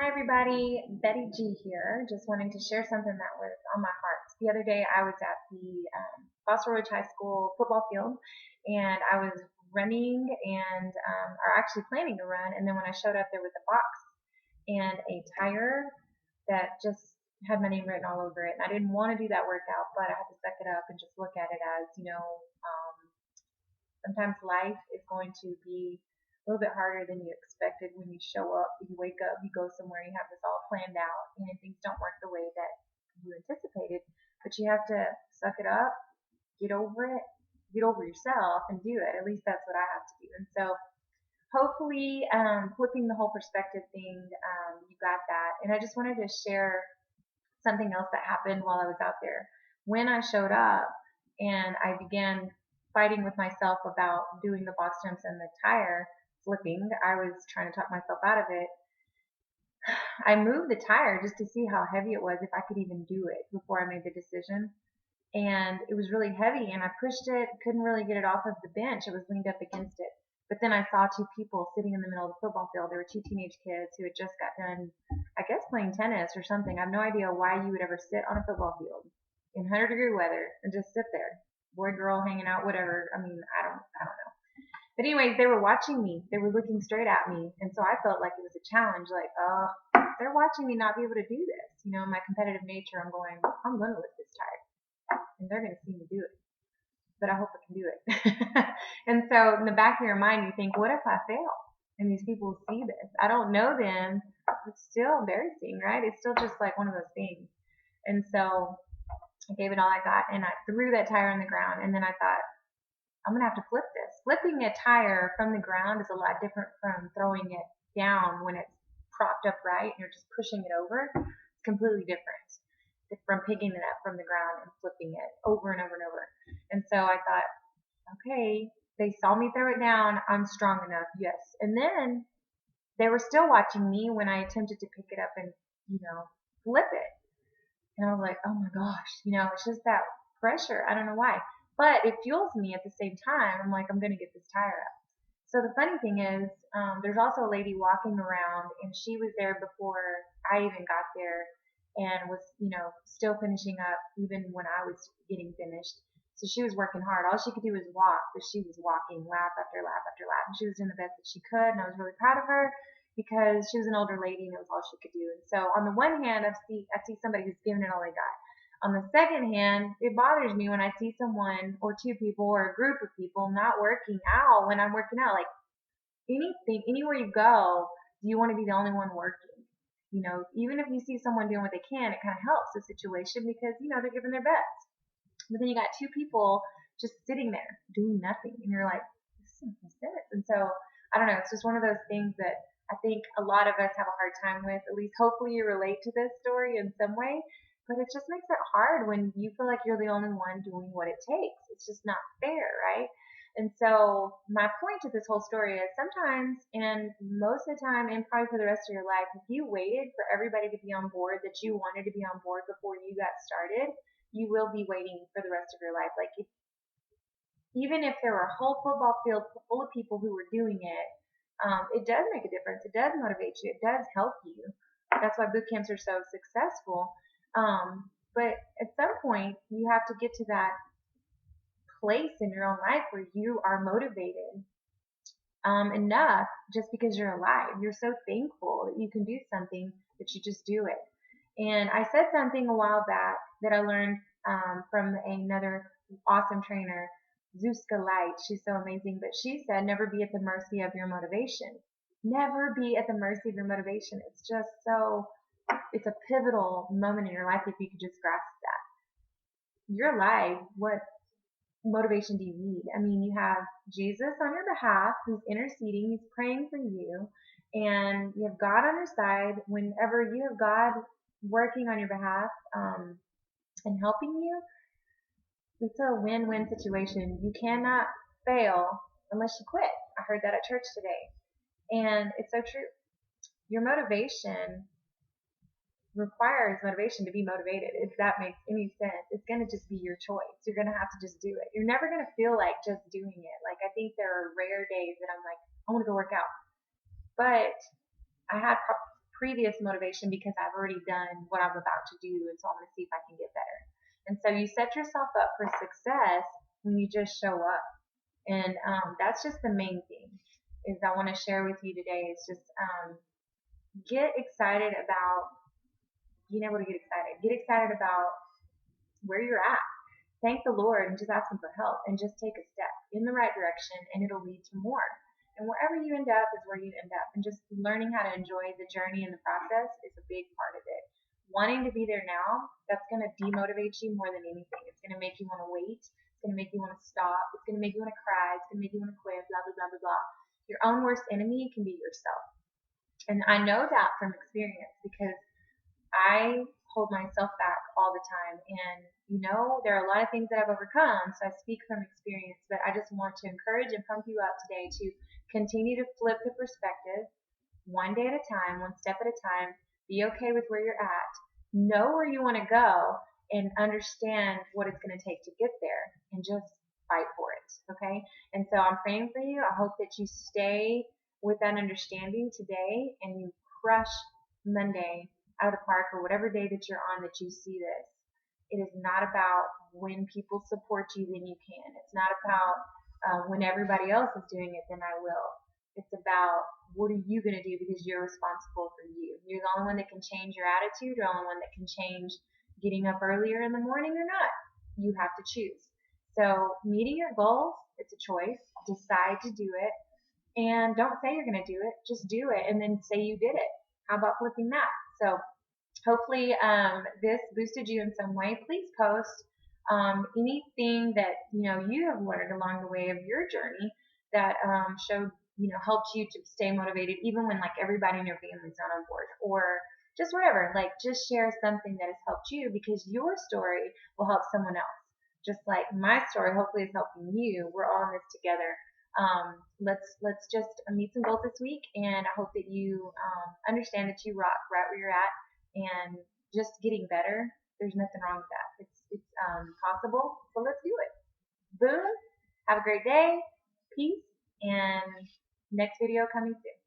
Hi everybody, Betty G here. Just wanting to share something that was on my heart. The other day I was at the Foster Ridge High School football field and I was running or actually planning to run, and then when I showed up there was a box and a tire that just had my name written all over it. And I didn't want to do that workout, but I had to suck it up and just look at it as, sometimes life is going to be a little bit harder than you expected when you show up, you wake up, you go somewhere, you have this all planned out, and things don't work the way that you anticipated. But you have to suck it up, get over it, get over yourself, and do it. At least that's what I have to do. And so hopefully, flipping the whole perspective thing, you got that. And I just wanted to share something else that happened while I was out there. When I showed up and I began fighting with myself about doing the box jumps and the tire flipping, I was trying to talk myself out of it. I moved the tire just to see how heavy it was, if I could even do it before I made the decision. And it was really heavy, and I pushed it, couldn't really get it off of the bench. It was leaned up against it. But then I saw two people sitting in the middle of the football field. There were two teenage kids who had just got done, I guess, playing tennis or something. I have no idea why you would ever sit on a football field in 100-degree weather and just sit there. Boy, girl, hanging out, whatever. I mean, I don't know. But anyways, they were watching me. They were looking straight at me. And so I felt like it was a challenge. Like, they're watching me not be able to do this. My competitive nature, I'm going, I'm going to lift this tire. And they're going to see me do it. But I hope I can do it. And so in the back of your mind, you think, what if I fail? And these people see this. I don't know them. It's still embarrassing, right? It's still just like one of those things. And so I gave it all I got, and I threw that tire on the ground. And then I thought, I'm going to have to flip this. Flipping a tire from the ground is a lot different from throwing it down when it's propped upright and you're just pushing it over. It's completely different from picking it up from the ground and flipping it over and over and over. And so I thought, okay, they saw me throw it down. I'm strong enough. Yes. And then they were still watching me when I attempted to pick it up and, flip it. And I was like, oh my gosh, it's just that pressure. I don't know why. But it fuels me at the same time. I'm like, I'm going to get this tire up. So the funny thing is, there's also a lady walking around, and she was there before I even got there and was, still finishing up even when I was getting finished. So she was working hard. All she could do was walk, but she was walking lap after lap after lap. And she was doing the best that she could, and I was really proud of her because she was an older lady and it was all she could do. And so on the one hand, I see somebody who's giving it all they got. On the second hand, it bothers me when I see someone or two people or a group of people not working out when I'm working out. Like anything, anywhere you go, do you want to be the only one working? Even if you see someone doing what they can, it kind of helps the situation because, they're giving their best. But then you got two people just sitting there doing nothing. And you're like, this doesn't make sense. And so, I don't know, it's just one of those things that I think a lot of us have a hard time with. At least hopefully you relate to this story in some way. But it just makes it hard when you feel like you're the only one doing what it takes. It's just not fair, right? And so my point to this whole story is sometimes, and most of the time, and probably for the rest of your life, if you waited for everybody to be on board that you wanted to be on board before you got started, you will be waiting for the rest of your life. Like even if there were a whole football field full of people who were doing it, it does make a difference. It does motivate you. It does help you. That's why boot camps are so successful. But at some point, you have to get to that place in your own life where you are motivated enough just because you're alive. You're so thankful that you can do something that you just do it. And I said something a while back that I learned from another awesome trainer, Zuzka Light. She's so amazing. But she said, never be at the mercy of your motivation. Never be at the mercy of your motivation. It's a pivotal moment in your life if you could just grasp that. You're alive. What motivation do you need? I mean, you have Jesus on your behalf who's interceding, he's praying for you, and you have God on your side. Whenever you have God working on your behalf and helping you, it's a win-win situation. You cannot fail unless you quit. I heard that at church today, and it's so true. Your motivation requires motivation to be motivated, if that makes any sense. It's going to just be your choice. You're going to have to just do it. You're never going to feel like just doing it. Like, I think there are rare days that I'm like, I want to go work out. But I had previous motivation because I've already done what I'm about to do, and so I'm going to see if I can get better. And so you set yourself up for success when you just show up. And that's just the main thing is I want to share with you today is just get excited about being able to get excited. Get excited about where you're at. Thank the Lord and just ask Him for help and just take a step in the right direction and it'll lead to more. And wherever you end up is where you end up. And just learning how to enjoy the journey and the process is a big part of it. Wanting to be there now, that's going to demotivate you more than anything. It's going to make you want to wait. It's going to make you want to stop. It's going to make you want to cry. It's going to make you want to quit, blah, blah, blah, blah, blah. Your own worst enemy can be yourself. And I know that from experience because I hold myself back all the time. And, there are a lot of things that I've overcome, so I speak from experience, but I just want to encourage and pump you up today to continue to flip the perspective one day at a time, one step at a time. Be okay with where you're at. Know where you want to go and understand what it's going to take to get there and just fight for it, okay? And so I'm praying for you. I hope that you stay with that understanding today and you crush Monday out of the park or whatever day that you're on that you see this. It is not about when people support you, then you can. It's not about when everybody else is doing it, then I will. It's about what are you going to do because you're responsible for you. You're the only one that can change your attitude. You're the only one that can change getting up earlier in the morning or not. You have to choose. So meeting your goals, it's a choice. Decide to do it. And don't say you're going to do it. Just do it and then say you did it. How about flipping that? So hopefully this boosted you in some way. Please post anything that you have learned along the way of your journey that showed helped you to stay motivated even when like everybody in your family's not on board, or just whatever. Like just share something that has helped you because your story will help someone else. Just like my story hopefully is helping you. We're all in this together. Let's just meet some goals this week, and I hope that you understand that you rock right where you're at. And just getting better, there's nothing wrong with that. It's possible, so let's do it. Boom. Have a great day. Peace. And next video coming soon.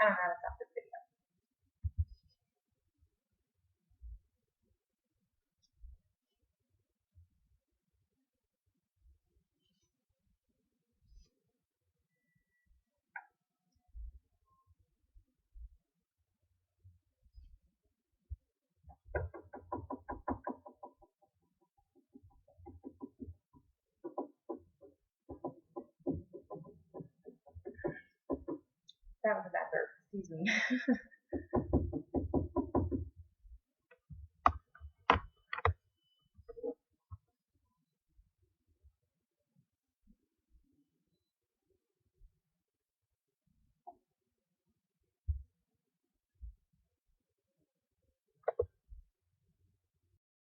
I don't know how to stop this video. That was a bad burp. Excuse me.